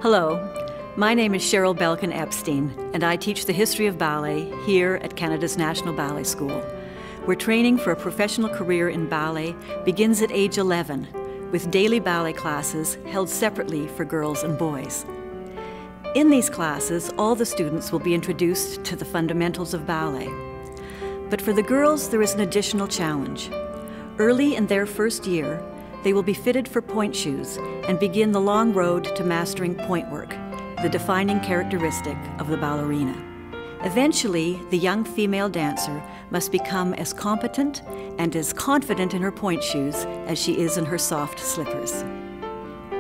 Hello, my name is Cheryl Belkin Epstein, and I teach the history of ballet here at Canada's National Ballet School, where training for a professional career in ballet begins at age 11, with daily ballet classes held separately for girls and boys. In these classes, all the students will be introduced to the fundamentals of ballet. But for the girls, there is an additional challenge. Early in their first year, they will be fitted for pointe shoes and begin the long road to mastering pointe work, the defining characteristic of the ballerina. Eventually, the young female dancer must become as competent and as confident in her pointe shoes as she is in her soft slippers.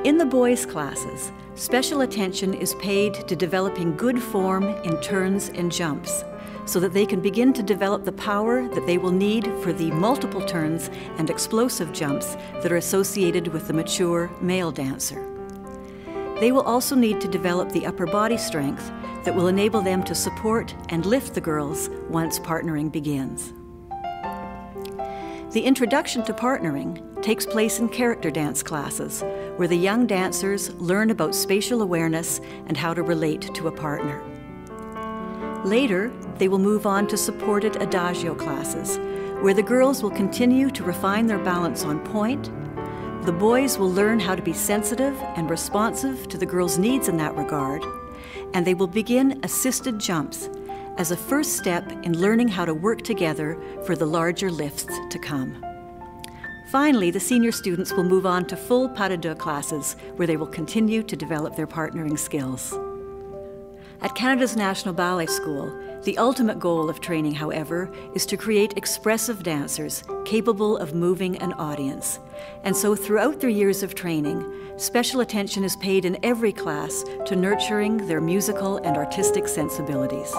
In the boys' classes, special attention is paid to developing good form in turns and jumps, so that they can begin to develop the power that they will need for the multiple turns and explosive jumps that are associated with the mature male dancer. They will also need to develop the upper body strength that will enable them to support and lift the girls once partnering begins. The introduction to partnering takes place in character dance classes, where the young dancers learn about spatial awareness and how to relate to a partner. Later, they will move on to supported adagio classes, where the girls will continue to refine their balance on pointe. The boys will learn how to be sensitive and responsive to the girls' needs in that regard, and they will begin assisted jumps as a first step in learning how to work together for the larger lifts to come. Finally, the senior students will move on to full pas de deux classes, where they will continue to develop their partnering skills. At Canada's National Ballet School, the ultimate goal of training, however, is to create expressive dancers capable of moving an audience. And so throughout their years of training, special attention is paid in every class to nurturing their musical and artistic sensibilities.